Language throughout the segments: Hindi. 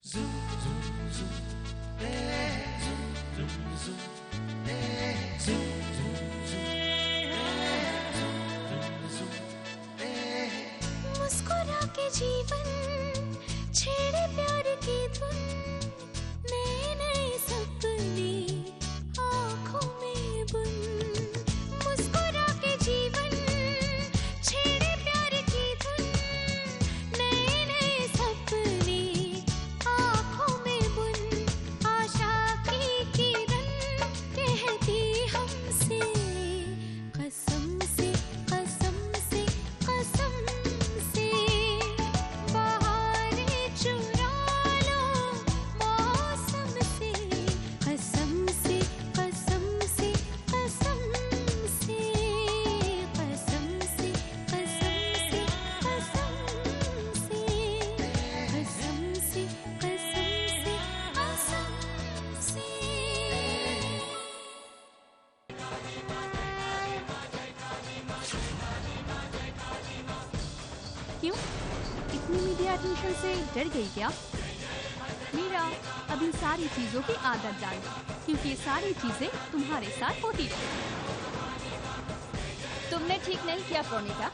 मुस्कुरा के जीवन छेड़े प्यार की धुन, नए नए सपने आँखों में बुन। मुस्कुरा के जीवन छेड़े प्यार की धुन, नए नए सपने आँखों में बुन। आशा की किरण कहती हमसे कसम से कसम से कसम से, बहारें चुरा लो मौसम से कसम से कसम से कसम से कसम से कसम से कसम से कसम से कसम से कसम से। क्यों इतनी मीडिया अटेंशन से डर गई क्या? मीरा, अभी सारी चीजों की आदत डाल, क्योंकि ये सारी चीजें तुम्हारे साथ होती रही। तुमने ठीक नहीं किया प्रोनिता।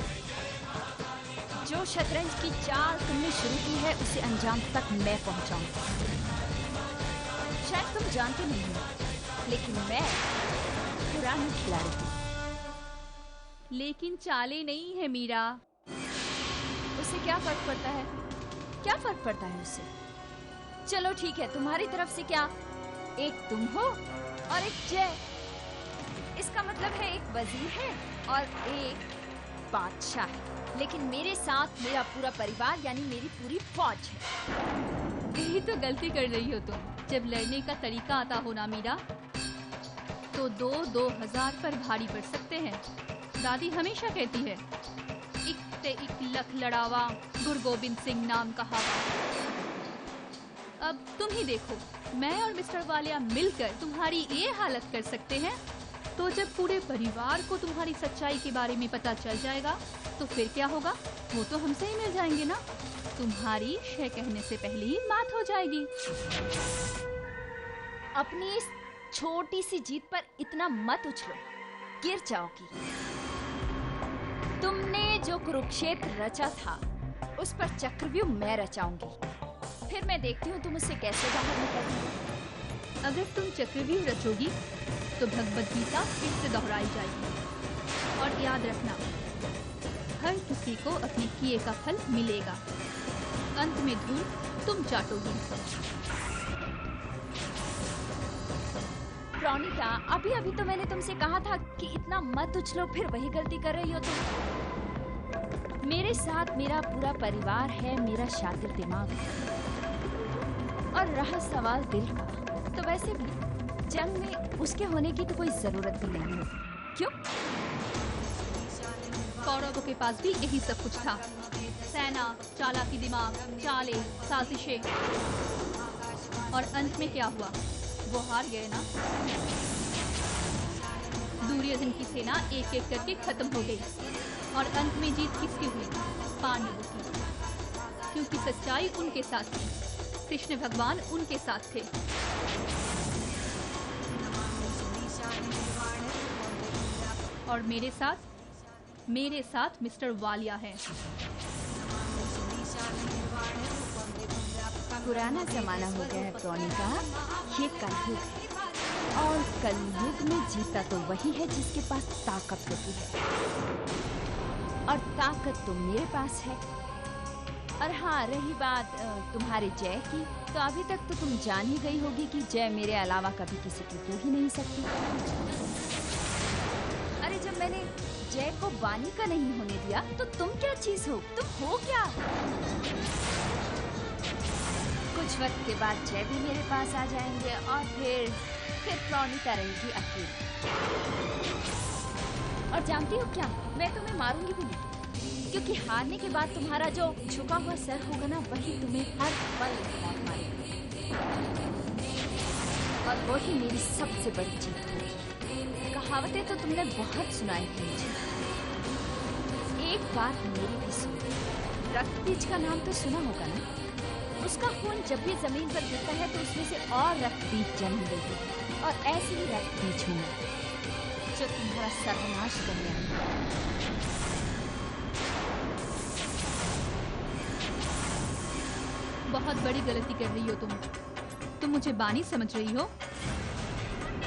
जो शतरंज की चाल तुमने शुरू की है उसे अंजाम तक मैं पहुंचाऊंगा। शायद तुम जानते नहीं हो, लेकिन मैं पुरानी खिलाड़ी हूँ। लेकिन चालें नहीं है मीरा। उससे क्या फर्क पड़ता है? क्या फर्क पड़ता है उससे? चलो ठीक है, तुम्हारी तरफ से क्या एक तुम हो और एक जय। इसका मतलब है एक वजीर है और एक बादशाह है, लेकिन मेरे साथ मेरा पूरा परिवार यानी मेरी पूरी फौज है। यही तो गलती कर रही हो तुम। जब लड़ने का तरीका आता हो ना मीरा, तो 2,000 पर भारी पड़ सकते हैं। दादी हमेशा कहती है, एक ते एक लख लड़ावा गुरु गोबिंद सिंह नाम कहावा। अब तुम ही देखो, मैं और मिस्टर वालिया मिलकर तुम्हारी ये हालत कर सकते हैं, तो जब पूरे परिवार को तुम्हारी सच्चाई के बारे में पता चल जाएगा तो फिर क्या होगा? वो तो हमसे ही मिल जाएंगे ना। तुम्हारी शय कहने से पहले ही मात हो जाएगी। अपनी इस छोटी सी जीत पर इतना मत उछलो, गिर जाओगी। तुमने जो कुरुक्षेत्र रचा था उस पर चक्रव्यूह मैं रचाऊंगी। फिर मैं देखती हूँ तुम उससे कैसे बाहर निकलती हो। अगर तुम चक्रव्यूह रचोगी तो भगवद गीता फिर से दोहराई जाएगी। और याद रखना, हर किसी को अपने किए का फल मिलेगा। अंत में धूल तुम चाटोगी। प्रोनिता, अभी अभी तो मैंने तुमसे कहा था कि इतना मत उछलो, फिर वही गलती कर रही हो तुम। मेरे साथ मेरा पूरा परिवार है, मेरा शातिर दिमाग है। और रहा सवाल दिल का, तो वैसे भी जंग में उसके होने की तो कोई जरूरत भी नहीं होती। क्यों? कौरवों के पास भी यही सब कुछ था। सेना, चालाकी दिमाग, चालें, साजिशें। और अंत में क्या हुआ? वो हार गए ना। दुर्योधन की सेना एक एक करके खत्म हो गई और अंत में जीत किसकी हुई? पांडवों की, क्योंकि सच्चाई उनके साथ थी। कृष्ण भगवान उनके साथ थे। और मेरे साथ मिस्टर वालिया है। पुराना जमाना हो गया है प्रोनिता, ये कलयुग है और कलयुग में जीता तो वही है जिसके पास ताकत होती है, और ताकत तो मेरे पास है। और हाँ, रही बात तुम्हारे जय की, तो अभी तक तो तुम जान ही गई होगी कि जय मेरे अलावा कभी किसी की हो ही नहीं सकती। अरे जब मैंने जय को वाणी का नहीं होने दिया तो तुम क्या चीज हो? तुम हो क्या? कुछ वक्त के बाद जय भी मेरे पास आ जाएंगे और फिर प्रोनिता रहेगी अकेली। और जानती हो क्या, मैं तुम्हें मारूंगी भी नहीं, क्योंकि हारने के बाद तुम्हारा जो झुका हुआ सर होगा ना, वही तुम्हें हर पल मौत मारेगा। और वही मेरी सबसे बड़ी जीत होगी। कहावतें तो तुमने बहुत सुनाई थी मुझे, एक बात मेरी भी सुनो। रक्त बीज का नाम तो सुना होगा ना? उसका खून जब भी जमीन पर गिरता है तो उसमें से और रक्त बीज जन्म लेते हैं और ऐसे ही रक्त बीज हूँ मैं, जो तुम्हारा सर्वनाश करने आई है। बहुत बड़ी गलती कर रही हो तुम मुझे बानी समझ रही हो।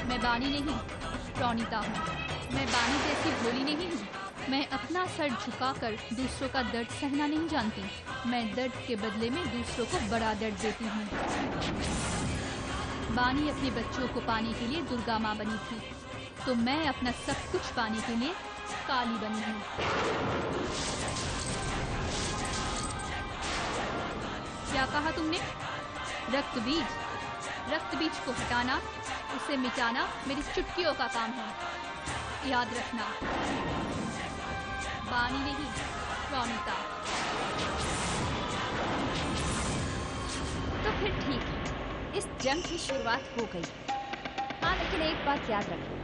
मैं बानी नहीं, प्रणीता हूँ। मैं बानी जैसी भोली नहीं हूँ। मैं अपना सर झुकाकर दूसरों का दर्द सहना नहीं जानती। मैं दर्द के बदले में दूसरों को बड़ा दर्द देती हूँ। बानी अपने बच्चों को पाने के लिए दुर्गा माँ बनी थी, तो मैं अपना सब कुछ पाने के लिए काली बनी हूँ। क्या कहा तुमने? रक्त बीज को हटाना, उसे मिटाना मेरी चुटकियों का काम है। याद रखना, बानी नहीं, प्रणीता। तो फिर ठीक है, इस जंग की शुरुआत हो गई। हाँ, लेकिन एक बात याद रखो,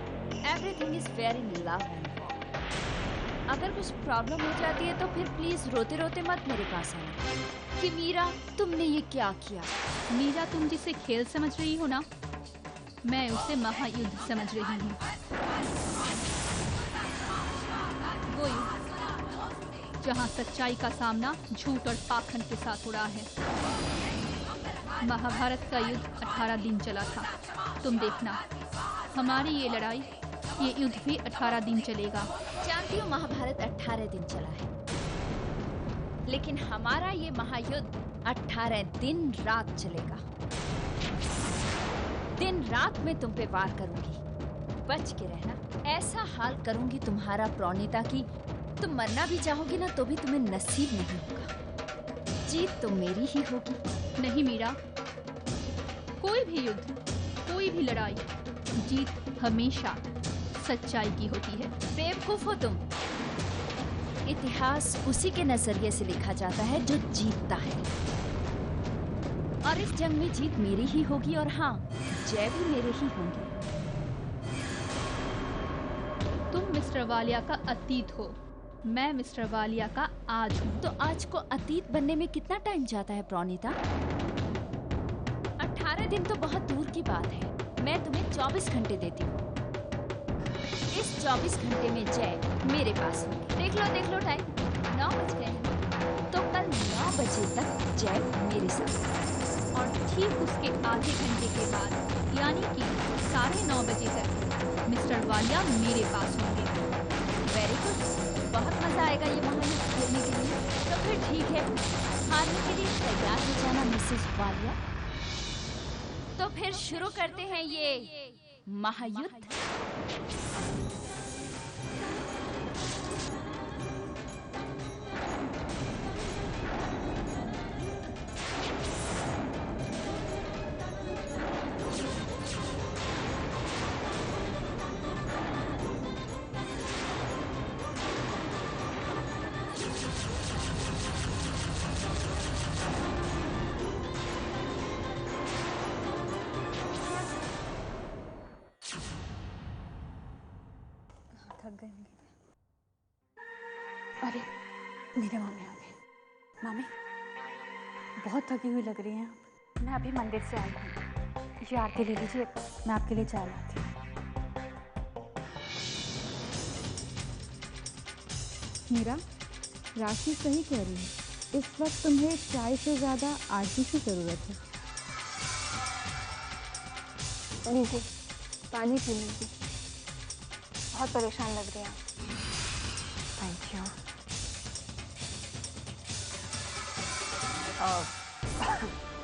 everything is fair in love and war. अगर कुछ प्रॉब्लम हो जाती है तो फिर प्लीज रोते रोते मत मेरे पास आना कि मीरा तुमने ये क्या किया। मीरा तुम जिसे खेल समझ रही हो ना, मैं उसे महायुद्ध समझ रही हूँ। वो युद्ध जहाँ सच्चाई का सामना झूठ और पाखंड के साथ हो रहा है। महाभारत का युद्ध 18 दिन चला था। तुम देखना, हमारी ये लड़ाई, ये युद्ध भी 18 दिन चलेगा। जानती हूँ महाभारत 18 दिन चला है, लेकिन हमारा ये महायुद्ध 18 दिन रात चलेगा। दिन रात में तुम पे वार करूंगी, बच के रहना। ऐसा हाल करूंगी तुम्हारा प्रणीता की तुम मरना भी चाहोगी ना तो भी तुम्हें नसीब नहीं होगा। जीत तो मेरी ही होगी। नहीं मीरा, कोई भी युद्ध, कोई भी लड़ाई, जीत हमेशा सच्चाई की होती है। बेवकूफ हो तुम। इतिहास उसी के नजरिए से लिखा जाता है जो जीतता है, और इस जंग में जीत मेरी ही होगी, और हाँ, जय भी मेरे ही होंगे। तुम मिस्टर वालिया का अतीत हो, मैं मिस्टर वालिया का आज हूँ। तो आज को अतीत बनने में कितना टाइम जाता है प्रणीता? 18 दिन तो बहुत दूर की बात है। मैं तुम्हें 24 घंटे देती हूँ। इस 24 घंटे में जय मेरे पास होगी। देख लो टाइम, 9 बज गए हैं। तो कल 9 बजे तक जय मेरे साथ, और ठीक उसके आधे घंटे के बाद, यानी कि 9:30 बजे तक मिस्टर वालिया मेरे पास होंगे। वेरी गुड, बहुत मजा आएगा ये महायुद्ध खेलने के लिए। तो फिर ठीक है, हारने के लिए तैयार हो जाना मिसेस वालिया। तो फिर शुरू करते हैं ये महायुद्ध। थक गए होंगे। अरे मेरे मामी आ गए। मामी बहुत थकी हुई लग रही हैं आप। मैं अभी मंदिर से आई हूँ। ये आरती ले लीजिए, मैं आपके लिए चाय लाती हूँ। मीरा, राशि सही कह रही है। इस वक्त तुम्हें चाय से ज़्यादा आरती की ज़रूरत है। लीजिए, पानी पी लीजिए। बहुत परेशान लग रही हैं आप। Thank you.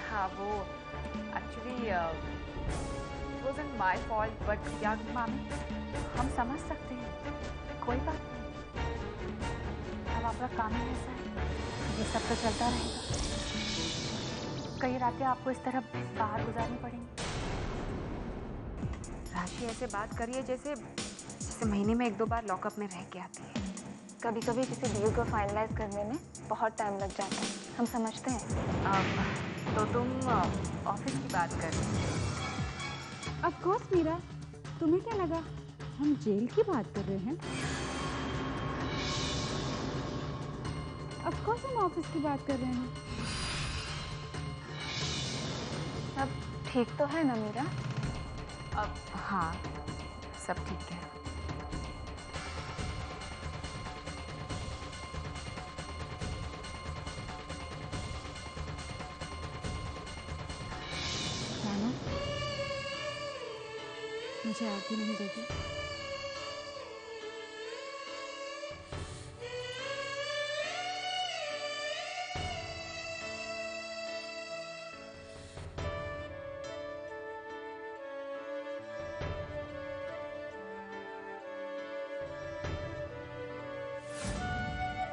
हाँ, वो actually wasn't my fault, but क्या मामी, हम समझ सकते हैं, कोई बात नहीं। अब आपका काम ही ऐसा है, ये सब तो चलता रहेगा। कई रातें आपको इस तरह बाहर गुजारनी पड़ेंगी। राशि ऐसे बात करिए जैसे महीने में 1-2 बार लॉकअप में रह के आती है। कभी कभी किसी डील को फाइनलाइज करने में बहुत टाइम लग जाता है, हम समझते हैं। तो तुम ऑफिस की बात कर रही हो? ऑफ कोर्स मीरा, तुम्हें क्या लगा हम जेल की बात कर रहे हैं? ऑफ कोर्स हम ऑफिस की बात कर रहे हैं। सब ठीक तो है ना मीरा? अब हाँ, सब ठीक है। रानू, मुझे आगे नहीं देगी?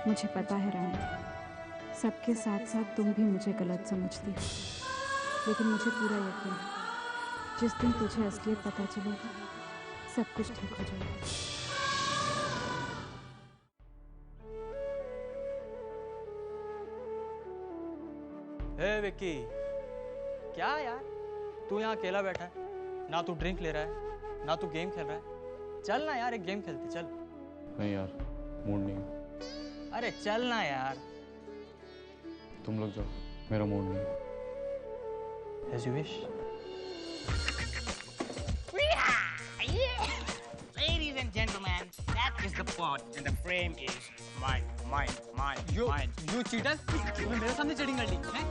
मुझे पता है रानू, सबके साथ साथ तुम भी मुझे गलत समझती हो, लेकिन मुझे पूरा यकीन है जिस दिन तुझे असलियत पता चलेगी सब कुछ ठीक हो जाएगा। हे विक्की, क्या यार तू यहाँ अकेला बैठा है, ना तू ड्रिंक ले रहा है ना तू गेम खेल रहा है। चल ना यार, एक गेम खेलते चल। नहीं यार, मूड नहीं है। अरे चल ना यार। तुम लोग जाओ, मेरा मूड नहीं है। As you wish. Ladies and gentlemen, that is the pot and the frame is mine. You cheater! तूने मेरे सामने चीटिंग कर ली हैं?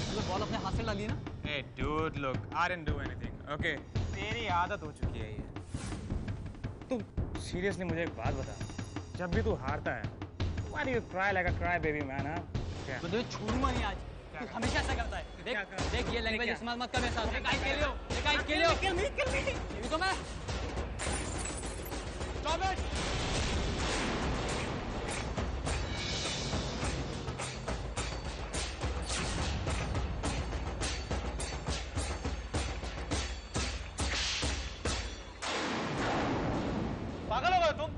तूने बॉल अपने हाथ से डाली ना? Hey dude, look, I didn't do anything. Okay? तेरी आदत हो चुकी है ये। तू seriously मुझे एक बात बता, जब भी तू हारता है, why do you cry like a crybaby man, हाँ? क्या? तो तुझे छोड़ूंगा नहीं आज। तू हमेशा ऐसा करता है। देख ये लैंग्वेज इस्तेमाल मत कर मेरे साथ। देख आई खेलियो। ये तो मैं। Stop it! पागल हो गए तुम?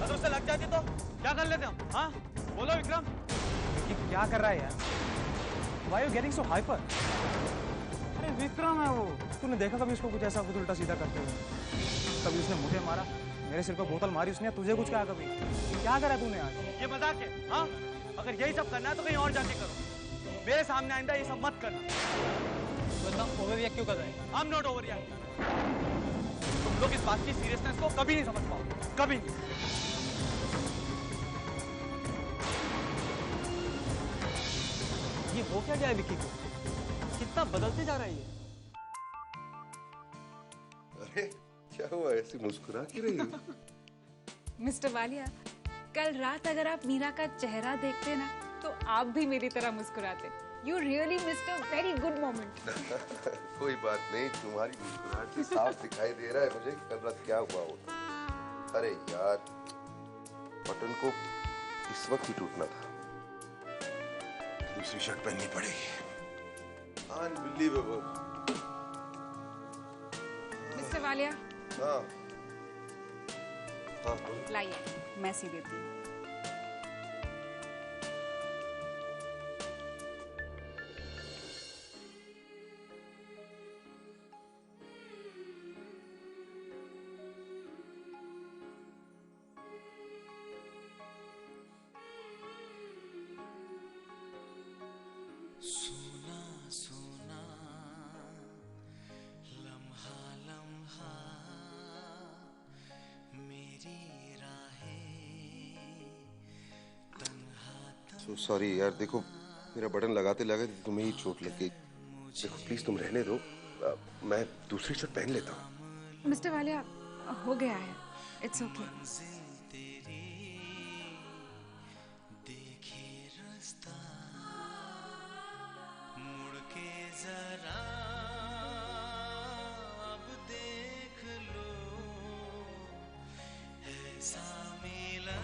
अगर उससे लग जाती तो क्या कर लेते हम? हाँ? बोलो विक्रम। ये क्या कर रहा है यार? Why are you getting so hyper? अरे विक्रम है वो। तूने देखा कभी उसको कुछ ऐसा कुछ उल्टा सीधा करते हुए? कभी उसने मुझे मारा, मेरे सिर पर बोतल मारी उसने, तुझे कुछ कहा कभी? क्या करा तूने आज? ये मजाक है, हाँ? अगर यही सब करना है तो कहीं और जाके करो। मेरे सामने आइंदा ये सब मत करना। तो इतना ओवर रिएक्ट क्यों कर रहे हैं? I'm not overreacting. तुम लोग इस बात की सीरियसनेस को कभी नहीं समझ पाओगे, कभी नहीं। ये हो क्या गया है विक्की को? कितना बदलते जा रहा है ये? अरे क्या हुआ, ऐसी मुस्कुरा क्यों रही हो? मिस्टर वालिया, कल रात अगर आप मीरा का चेहरा देखते ना तो आप भी मेरी तरह मुस्कुराते। You really missed a very good moment. कोई बात नहीं, तुम्हारी मुस्कुराहट से साफ दिखाई दे रहा है मुझे कल रात क्या हुआ होता। अरे यार, बटन को इस वक्त ही टूटना था। दूसरी शर्ट पहननी पड़ेगी। Unbelievable. मिस्टर वालिया, हाँ हाँ लाइए मैं सी देती हूँ। सॉरी यार, देखो मेरा बटन लगाते लगाते तुम्हें ही चोट लग गई। देखो प्लीज तुम रहने दो, मैं दूसरी शर्ट पहन लेता हूँ। मिस्टर वालिया, हो गया है, इट्स ओके।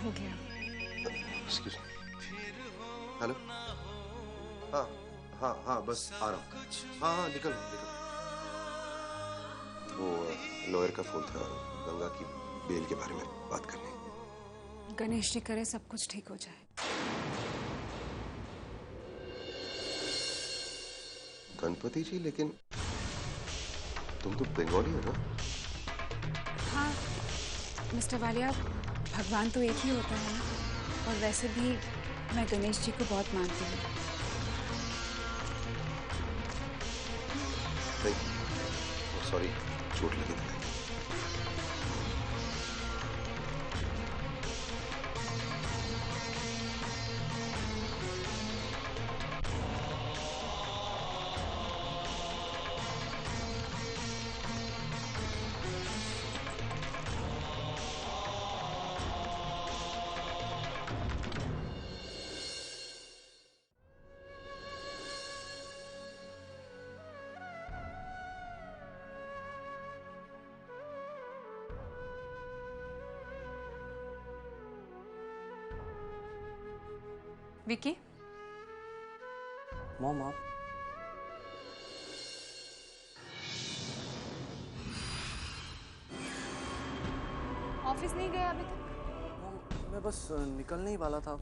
हो गया। Excuse me. हेलो, हाँ हाँ हाँ बस आ रहा हूँ। हाँ हाँ निकल निकल। वो लॉयर का फोन था, गंगा की बेल के बारे में बात करनी। गणेश जी करे सब कुछ ठीक हो जाए। गणपति जी, लेकिन तुम तो बंगाली हो ना? हाँ मिस्टर वालिया, भगवान तो एक ही होता है ना, और वैसे भी मैं गणेश जी को बहुत मानती हूँ। नहीं, सॉरी, चोट लगी थी। विकी, मॉम आप ऑफिस नहीं गए अभी तक? मॉम मैं बस निकलने ही वाला था।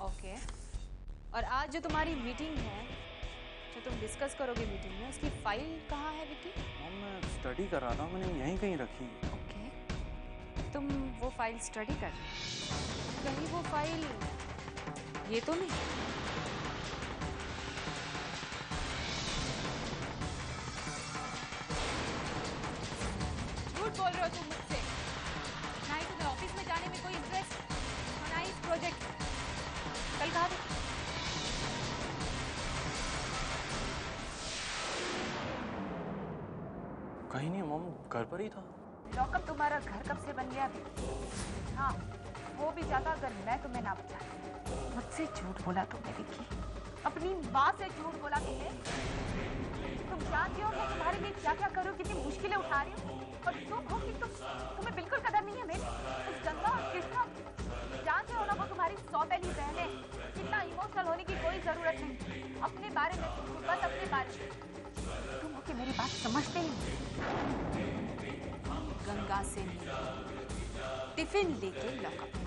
ओके। और आज जो तुम्हारी मीटिंग है, जो तुम डिस्कस करोगे मीटिंग में, उसकी फाइल कहाँ है विकी? मॉम मैं स्टडी कर रहा था, मैंने यहीं कहीं रखी। ओके, तुम वो फाइल स्टडी कर रहे हो? कहीं वो फाइल ये तो नहीं? झूठ बोल रहे हो तुम मुझसे। ना ही तुम्हें ऑफिस में जाने में कोई इंटरेस्ट और ना ही इस प्रोजेक्ट। कल कहा था? कहीं नहीं मॉम, घर पर ही था। लॉकअप तुम्हारा घर कब से बन गया विक्की? हाँ, वो भी ज्यादा अगर मैं तुम्हें ना बचाती। मुझसे झूठ बोला तुमने विक्की, अपनी माँ से झूठ बोला तुमने। तुम जानती हो मैं तुम्हारे लिए क्या क्या करूँ, कितनी मुश्किलें उठा रही हूँ, और तुम हो कि तुम्हें बिल्कुल कदर नहीं है मेरी। उस गंगा और कृष्णा, जानते हो ना वो तुम्हारी सौतेली बहनें, इतना इमोशनल होने की कोई जरूरत नहीं। अपने बारे में सोचो, बस अपने बारे में। तुम हो कि मेरी बात समझते ही नहीं। गंगा से टिफिन लेके लॉकअप में।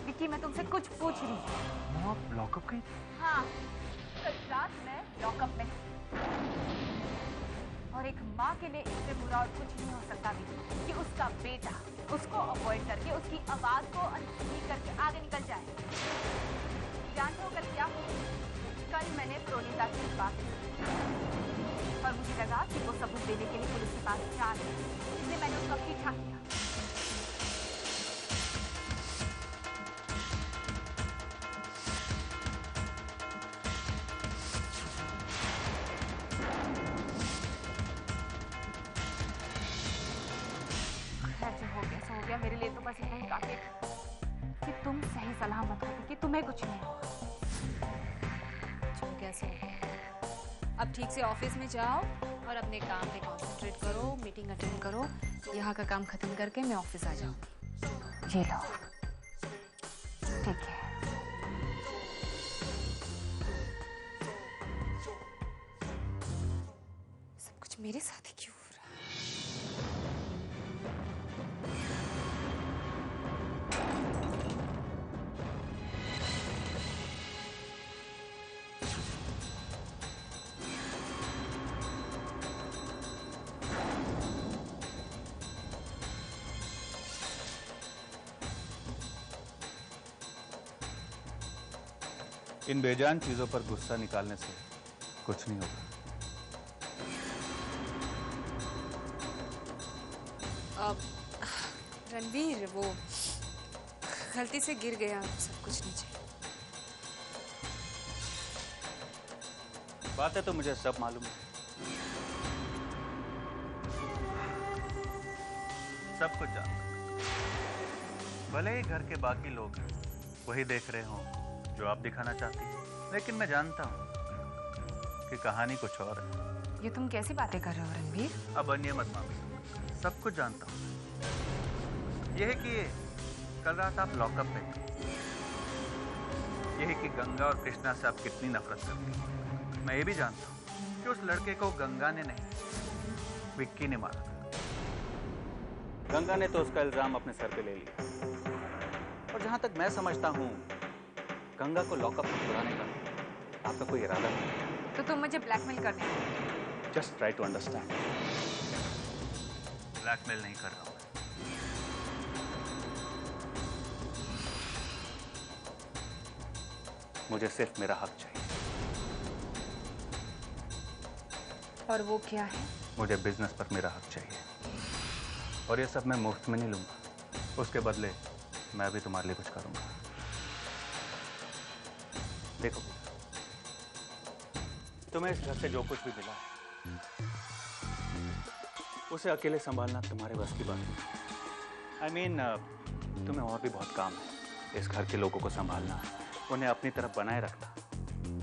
विक्की मैं तुमसे कुछ पूछ रही हूँ। मॉम आप लॉकअप गई? हाँ, कल रात में लॉकअप में। और एक माँ के लिए इससे बुरा और कुछ नहीं हो सकता कि उसका बेटा उसको अवॉइड करके, उसकी आवाज को अनसुनी करके आगे निकल जाए। जानते हो कल क्या हुआ? कल मैंने प्रोनीता से बात की और मुझे लगा कि वो सबूत देने के लिए पुलिस के पास जा रही है, इसलिए मैंने उसका पीछा किया। जो हो गया सो हो गया, मेरे लिए तो बस इतना ही काफी था कि तुम सही सलामत हो, कि तुम्हें कुछ नहीं होगा। जो कैसे? अब ठीक से ऑफिस में जाओ और अपने काम पे कंसंट्रेट करो, मीटिंग अटेंड करो। यहाँ का काम खत्म करके मैं ऑफिस आ जाऊंगी। ये लो, ठीक है। सब कुछ मेरे साथ ही क्यों हो रहा है? इन बेजान चीजों पर गुस्सा निकालने से कुछ नहीं होगा। रणवीर, वो गलती से गिर गया, सब कुछ नीचे। बातें तो मुझे सब मालूम है, सब कुछ जानता हूं। भले ही घर के बाकी लोग वही देख रहे हों जो आप दिखाना चाहती हैं, लेकिन मैं जानता हूं कि कहानी कुछ और है। ये तुम कैसी बातें कर रहे हो रणवीर? अब अन्य मत मांगो, सब कुछ जानता हूं। यह है कि कल रात आप लॉकअप में थे, यह है कि गंगा और कृष्णा से आप कितनी नफरत करती हैं। मैं ये भी जानता हूं कि उस लड़के को गंगा ने नहीं, विक्की ने मारा था। गंगा ने तो उसका इल्जाम अपने सर पे ले लिया, और जहां तक मैं समझता हूं गंगा को लॉकअप में छुड़ाने का आपका कोई इरादा नहीं। तो तुम मुझे ब्लैकमेल कर रहे हो? Just try to understand. Blackmail नहीं कर रहा हूं। मुझे सिर्फ मेरा हक चाहिए। और वो क्या है? मुझे बिजनेस पर मेरा हक चाहिए, और ये सब मैं मुफ्त में नहीं लूंगा। उसके बदले मैं भी तुम्हारे लिए कुछ करूंगा। देखो, तुम्हें इस घर से जो कुछ भी मिला उसे अकेले संभालना तुम्हारे बस की बात नहीं। I mean, तुम्हें और भी बहुत काम है। इस घर के लोगों को संभालना, उन्हें अपनी तरफ बनाए रखना,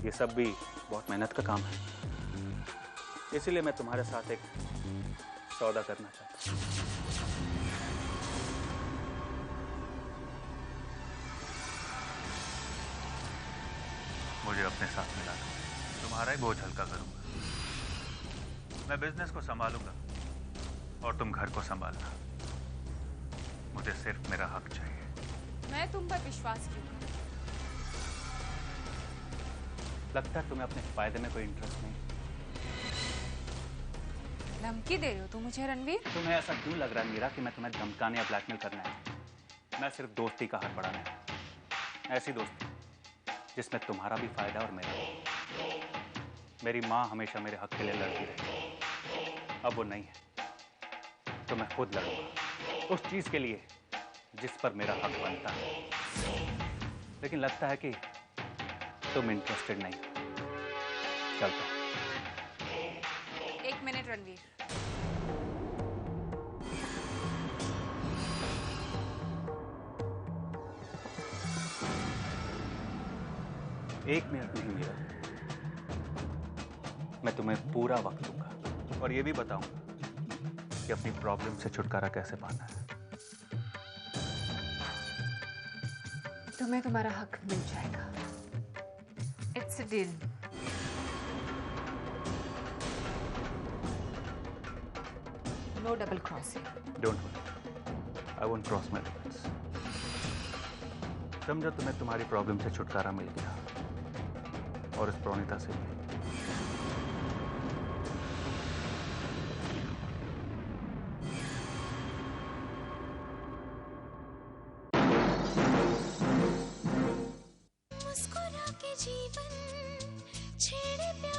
ये सब भी बहुत मेहनत का काम है। इसीलिए मैं तुम्हारे साथ एक सौदा करना चाहता हूँ। मुझे अपने साथ मिला दो, तुम्हारा ही बोझ हल्का करूंगा। मैं बिजनेस को संभालूंगा और तुम घर को संभालना। मुझे सिर्फ मेरा हक चाहिए। मैं तुम पर विश्वास क्यों करूं? लगता है तुम्हें अपने फायदे में कोई इंटरेस्ट नहीं। धमकी दे रहे हो तुम मुझे रणवीर? तुम्हें ऐसा क्यों लग रहा है मीरा कि मैं तुम्हें धमकाने या ब्लैकमेल करना है? मैं सिर्फ दोस्ती का हाथ बढ़ाना है। ऐसी दोस्ती जिसमें तुम्हारा भी फायदा और मेरा भी। मेरी माँ हमेशा मेरे हक के लिए लड़ती रही, अब वो नहीं है, तो मैं खुद लड़ूंगा उस चीज के लिए जिस पर मेरा हक बनता है। लेकिन लगता है कि तुम इंटरेस्टेड नहीं हो। चलता हूं। 1 मिनट रणवीर। एक मिनट नहीं मेरा, मैं तुम्हें पूरा वक्त दूंगा और ये भी बताऊंगा कि अपनी प्रॉब्लम से छुटकारा कैसे पाना है। तुम्हें तुम्हारा हक मिल जाएगा। It's a deal. No double crossing. Don't worry, I won't cross my limits. समझो तुम्हें तुम्हारी प्रॉब्लम से छुटकारा मिल गया, और इस प्रोनिता से भी। मुस्कुरा के जीवन छेड़े प्यार